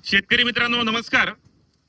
शेतकरी मित्रांनो नमस्कार.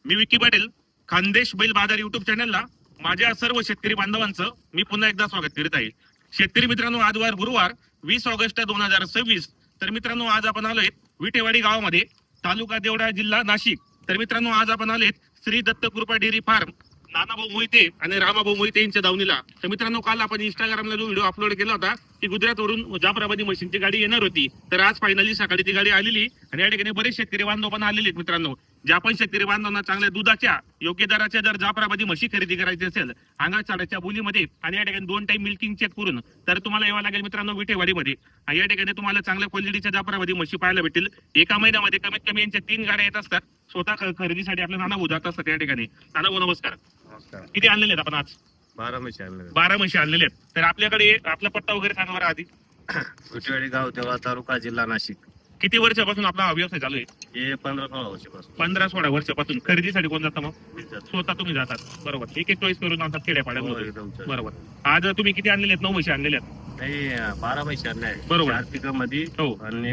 मी विकी पाटील. खानदेश बैल बाजार युट्यूब चॅनलला माझ्या सर्व शेतकरी बांधवांचं मी पुन्हा एकदा स्वागत करीत आहे. शेतकरी मित्रांनो, आज वार गुरुवार 20 ऑगस्ट 2026. तर मित्रांनो, आज आपण आलोय विटेवाडी गावामध्ये, तालुका देवडा, जिल्हा नाशिक. तर मित्रांनो, आज आपण आलोय श्री दत्त कृपा डेअरी फार्म, नानाभाऊ मोहिते आणि रामाभाऊ मोहिते यांच्या दावणीला. तर मित्रांनो, काल आपण इंस्टाग्रामला जो व्हिडिओ अपलोड केला होता की गुजरातवरून जाफराबादी मशीनची गाडी येणार होती, तर आज फायनली सकाळी ती गाडी आलेली आणि या ठिकाणी बरेच शेतकरी बांधव पण आलेले आहेत. मित्रांनो, ज्या पण शेतकरी बांधवांना चांगल्या दुधाच्या योग्य दराच्या जर जाफराबादी म्हशी खरेदी करायची असेल अंगात साड्याच्या बोलीमध्ये आणि या ठिकाणी 2 टाइम मिल्किंग चेक करून, तर तुम्हाला यावं लागेल मित्रांनो विटेवाडीमध्ये. आणि या ठिकाणी तुम्हाला चांगल्या क्वालिटीच्या जाफराबादी म्हशी पाहायला भेटतील. एका महिन्यामध्ये कमीत कमी यांच्या 3 गाड्या येत असतात. स्वतः खरेदीसाठी आपल्या नानाभाऊ जात असतात या ठिकाणी. नानाभाऊ नमस्कार. नमस्कार. किती आणलेले आहेत आपण आज? 12 म्हशी आणले. 12 म्हशी आणलेले आहेत. तर आपल्याकडे आपला पत्ता वगैरे सांगा बरं आधी. विटेवाडी गाव, देवळा तालुका, जिल्हा नाशिक. किती वर्षापासून आपला हा व्यवसाय चालू आहे? हे 15-16 वर्षापासून. 15-16 वर्षापासून. खरेदीसाठी कोण जातं मग? मीच जातो. स्वतः तुम्ही जातात, बरोबर. एक चॉईस करून आणतात खेड्यापाड्यामध्ये, एकदम छान. बरोबर. आज तुम्ही किती आणलेले आहेत? 9 म्हशी आणलेल्या आहेत, नाही, 12 म्हशी आणले आहे. बरोबर. 4 पिकअप मध्ये हो, आणि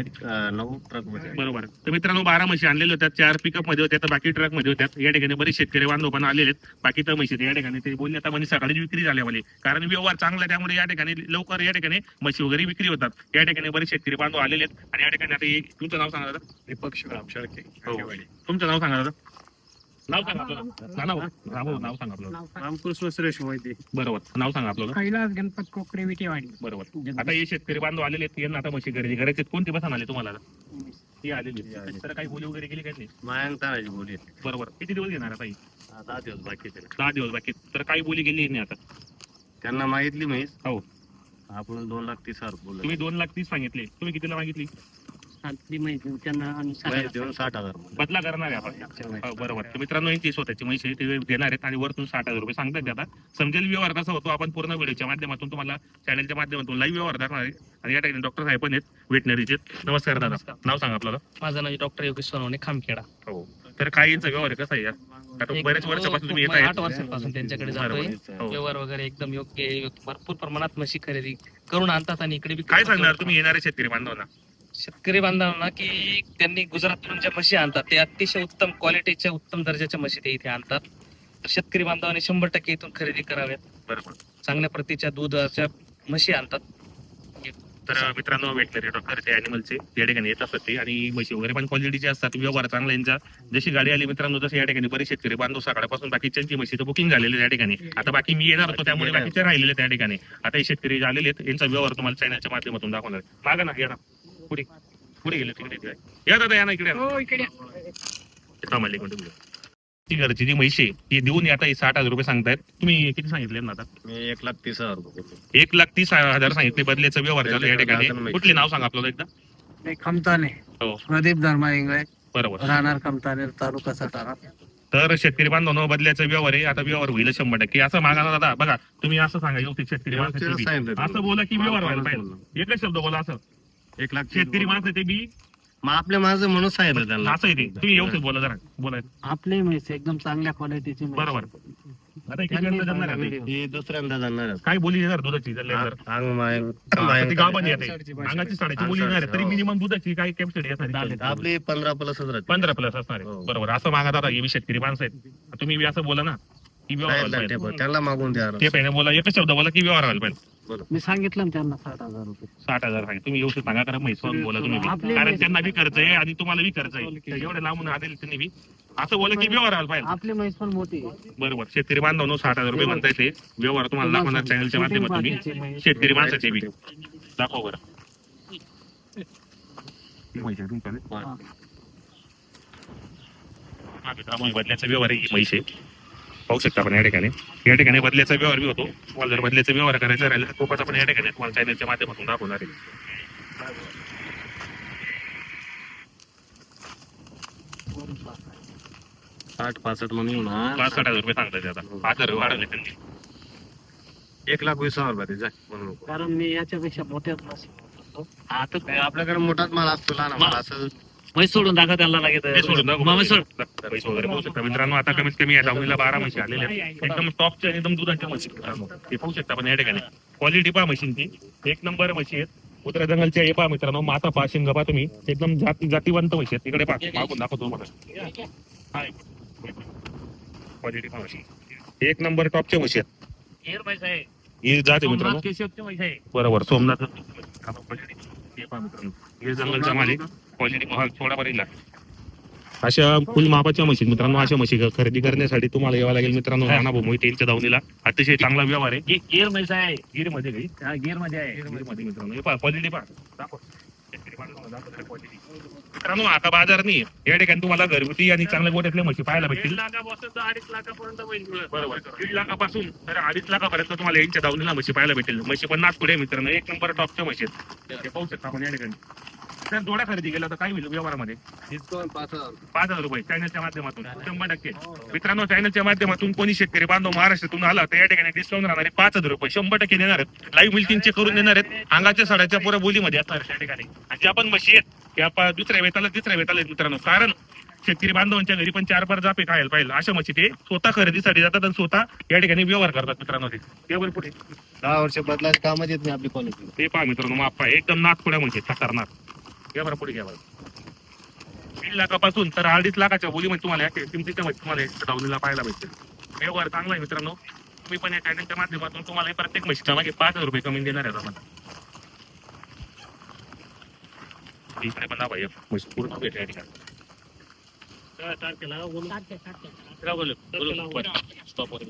9 ट्रक मध्ये. बरोबर. तर मित्रांनो, 12 म्हशी आणलेल्या होत्या, 4 पिकअप मध्ये होत्या, तर बाकी ट्रक मध्ये होत्या. या ठिकाणी बरेच शेतकरी बांधव पण आलेले आहेत. बाकी तर म्हशी या ठिकाणी ते बोलले आता म्हणजे सकाळी विक्री झाल्यावाली, कारण व्यवहार चांगला आहे, त्यामुळे या ठिकाणी लवकर या ठिकाणी म्हशी वगैरे विक्री होतात. या ठिकाणी बरेच शेतकरी बांधव आलेले आहेत. आणि या ठिकाणी आता तुमचं नाव सांगा दादा. दीपक शिवराम शेळके. हो. तुमचं नाव सांगा दादा. नाव सांगा आपल्याला. नाव सांगा आपल्याला. रामकृष्ण सुरेश मोहिते. बरोबर. नाव सांगा आपल्याला. कैलास गणपत कोकरे विटेवाडी. बरोबर. आता हे शेतकरी बांधव आलेले आहेत, यांना आता म्हशी खरेदी करायचे. कोणते बसन आले तुम्हाला? ती आलेली. तर काही बोली वगैरे केली काय नाही? मायांक तानाजी बोली. बरोबर. किती दिवस घेणार आता? 10 दिवस बाकी आहेत. 10 दिवस बाकी. तर काही बोली गेली नाही आता? त्यांना मागितली म्हैस. हो. आपण 2,30,000 बोललो. तुम्ही 2,30,000 सांगितले, तुम्ही कितीला मागितली? देऊन 60,000. बदला करणार आहे आपण. हो, बरोबर. तर मित्रांनो, यांची स्वतःची म्हशी ते घेणार आहेत आणि वरतून 60,000 रुपये सांगतात. ते आता समजेल व्यवहार कसा होतो. आपण पूर्ण व्हिडिओच्या माध्यमातून तुम्हाला चॅनलच्या माध्यमातून लाईव्ह व्यवहार करणार आहे. आणि या ठिकाणी डॉक्टर साहेब पण आहेत, वेटनरीचे. नमस्कार दादा. नाव सांगा आपल्याला. माझं नाव डॉक्टर योगेश सोनवणे, खामखेडा. हो. तर काय यांचा व्यवहार आहे कसा आहे यार? आता बऱ्याच वर्षापासून तुम्ही येत आहे. 8 वर्षांपासून त्यांच्याकडे जातोय. हो. व्यवहार वगैरे एकदम योग्य आहे. भरपूर प्रमाणात म्हशी खरेदी करून आणतात आणि इकडे काय सांगणार तुम्ही येणारे शेतकरी बांधवांना? शेतकरी बांधवांना की त्यांनी गुजरातवरून ज्या म्हशी आणतात ते अतिशय उत्तम क्वालिटीच्या, उत्तम दर्जाच्या म्हशी ते इथे आणतात. तर शेतकरी बांधवांनी 100% इथून खरेदी कराव्यात. बरोबर. चांगल्या प्रतीच्या दुधाच्या म्हशी आणतात. तर मित्रांनो, वेटनरी डॉक्टर ते अॅनिमलचे या ठिकाणी येत असतात ते, आणि म्हशी वगैरे पण क्वालिटीचे असतात. व्यवहार चांगला यांचा. जशी गाडी आली मित्रांनो, तसं या ठिकाणी बरेच शेतकरी बांधव सकाळपासून बाकीच्यांची म्हशीचं बुकिंग झालेले आहे या ठिकाणी. आता बाकी मी येणार होतो, त्यामुळे बाकीचे राहिलेले त्या ठिकाणी. आता हे शेतकरी आलेले आहेत, यांचा व्यवहार तुम्हाला चॅनलच्या माध्यमातून दाखवणार आहे. मागा ना, या ना. पुढे पुढे गेले तिकडे. या दादा, या ना इकडे. हो, इकडे थांबले कोणते ती घरची जी म्हशी आहे ती देऊन आता 60,000 रुपये सांगतायत. तुम्ही किती सांगितले ना आता? मी 1,30,000 रुपये बोललो. 1,30,000 सांगितले. बदल्याचा व्यवहार झाला या ठिकाणी. कुठले नाव सांगा आपल्याला एकदा. खमताने हो, प्रदीप धर्मा इंगळे, बरोबर. राहणार खमताने, तालुका सटाणा. तर शेतकरी बांधवांनो, बदल्याचा व्यवहार आहे. आता व्यवहार होईल 100%. असं मागा ना दादा. बघा, तुम्ही असं सांगा योग्य शेतकरी माणसाचे सांगितलं. असं बोला की व्यवहार व्हायला पाहिजे. एकच शब्द बोला असं. 1,30,000 शेतकरी माणसाचे बी मग आपल्या माझं म्हणून सांगितलं त्यांना. असं आहे ते. तुम्ही व्यवस्थित बोला जरा. बोला. आपली म्हैस एकदम चांगल्या क्वालिटीची बरोबर. आता किती जण जाणार आहे आता? हे दुसऱ्यांदा जाणार आहे. काय बोली येणार दुधाची जर अंग मायंक ती गावामध्ये येते. अंगाची साड्याची बोली येणार आहे, तरी मिनिमम दुधाची काय कॅपॅसिटी असणार? आपली 15+ राहते. 15+ असणार आहे. हो. बरोबर. असं मागा दादा, हे बी शेतकरी माणसं आहेत. तुम्ही बी असं बोला ना की व्यवहार व्हायला पाहिजे. त्यांना मागून द्या. ते पहिने बोला, एकच शब्द बोला की व्यवहार व्हायला पाहिजे. मी सांगितलं ना त्यांना 60,000 रुपये. 60,000 सांगा. तुम्ही येऊ सांगा, कारण म्हैसून बोला तुम्ही बी. आपले कारण त्यांना बी खर्च आहे आणि तुम्हाला बी खर्च आहे. तर एवढे लांबून आलेले त्यांनी बी असं बोला की व्यवहार व्हायला पाहिजे. आपली म्हैस पण मोठी आहे. बरोबर. शेतकरी बांधवांनो, 60,000 रुपये म्हणता येते. व्यवहार तुम्हाला दाखवणार चॅनलच्या माध्यमातून मी. शेतकरी माणसाचे बी दाखव बरं. बदल्याचा व्यवहार आहे, ही म्हैस आहे. पाहू शकता आपण या ठिकाणी. या ठिकाणी बदल्याचा व्यवहार बी होतो. तुम्हाला जर बदल्याचा व्यवहार करायचा राहिला तर खूपच आपण या ठिकाणी तुम्हाला चॅनलच्या माध्यमातून दाखवणार आहे. 60-65 म्हणून येऊ ना. 65,000 रुपये सांगतात आता. 5,000 वाढवले त्यांनी. 1,20,000 रुपये जा म्हणून. कारण मी याच्यापेक्षा मोठ्याच म्हशी आता आपल्याकडे मोठाच माल असतो, लहान माल असं. म्हैस सोडून दाखवा त्यांना लागेल. हे सोडून दाखव. म्हैस वगैरे पाहू शकता मित्रांनो. आता कमीत कमी या दावणीला 12 म्हशी आलेल्या आहेत. एकदम टॉपच्या, एकदम दुधाच्या म्हशी मित्रांनो. हे पाहू शकता आपण या ठिकाणी. क्वालिटी पहा म्हशींची, एक नंबर म्हशी आहेत. उतरा जंगलच्या हे पहा मित्रांनो, माता पहा, शिंग पहा तुम्ही, एकदम जातीवंत म्हशी आहेत. इकडे पहा, मागून दाखवतो तुम्हाला. क्वालिटी पहा म्हशी. एक नंबर टॉपच्या म्हशी आहेत. गिर म्हैस आहे, ही जाते मित्रांनो. सोमनाथ केशवची म्हैस आहे. बरोबर, सोमनाथ. हे पहा मित्रांनो, हे जंगलचा माल आहे. क्वालिटी थोडा बरीला. अशा फुल मापाच्या म्हशी मित्रांनो, अशा म्हशी खरेदी करण्यासाठी तुम्हाला यावं लागेल मित्रांनो राणाभाऊ मोहिते यांच्या दावणीला. अतिशय चांगला व्यवहार आहे. गिर म्हैस आहे, गिर मध्ये काही हा गिर मध्ये आहे. मध्ये मित्रांनो, हे पहा क्वालिटी पहा. दाखव. quality. मित्रांनो आता बाजार नाही, या ठिकाणी तुम्हाला घरगुती आणि चांगल्या गोट्यातल्या म्हशी पाहायला भेटतील. 1.5 लाखापासून तर 2.5 लाखापर्यंत होईल. बरोबर, 1.5 लाखापासून तर 2.5 लाखापर्यंत तुम्हाला यांच्या दावणीला म्हशी पाहायला भेटेल. म्हशी पण नागपुडे मित्रांनो, एक नंबर टॉपच्या म्हशी आहेत. हे पाहू शकता आपण या ठिकाणी. तर जोडा खरेदी केला तर काय होईल व्यवहारामध्ये? डिस्काउंट 5,000. 5,000 रुपये चॅनलच्या माध्यमातून 100%. मित्रांनो चॅनलच्या माध्यमातून कोणी शेतकरी बांधव महाराष्ट्रातून आला तर या ठिकाणी डिस्काउंट राहणार आहे. 5,000 रुपये 100% देणार आहेत. लाईव्ह मिल्किंग चेक करून देणार आहेत. अंगाच्या साड्याच्या पुऱ्या बोलीमध्ये असणार त्या ठिकाणी. आणि ज्या पण म्हशी आहेत त्या दुसऱ्या वेताला तिसऱ्या वेताला आहेत मित्रांनो. कारण शेतकरी बांधवांच्या घरी पण 4-5 जापे खायला पाहिजे अशा म्हशी ते स्वतः खरेदीसाठी जातात आणि स्वतः या ठिकाणी व्यवहार करतात मित्रांनो. ते त्यावर पुढे 10 वर्ष बदलायचं कामच येत नाही आपली क्वालिटी. ते पहा मित्रांनो, माप पहा, एकदम नागपुड्या म्हणजे खतरनाक. घ्या बरं पुढे घ्या बरं. 3 लाखापासून तर 2.5 लाखाच्या बोलीमध्ये तुम्हाला या किमतीच्या मध्ये तुम्हाला दावणीला पाहायला भेटतील. व्यवहार चांगला आहे मित्रांनो. तुम्ही पण या चॅनलच्या माध्यमातून तुम्हाला प्रत्येक म्हशीच्या मागे 5,000 रुपये कमी देणार आहेत आपण. इकडे पण दाबा, म्हशी पूर्ण भेट या ठिकाणी. तारखेला बोलू. स्टॉप वर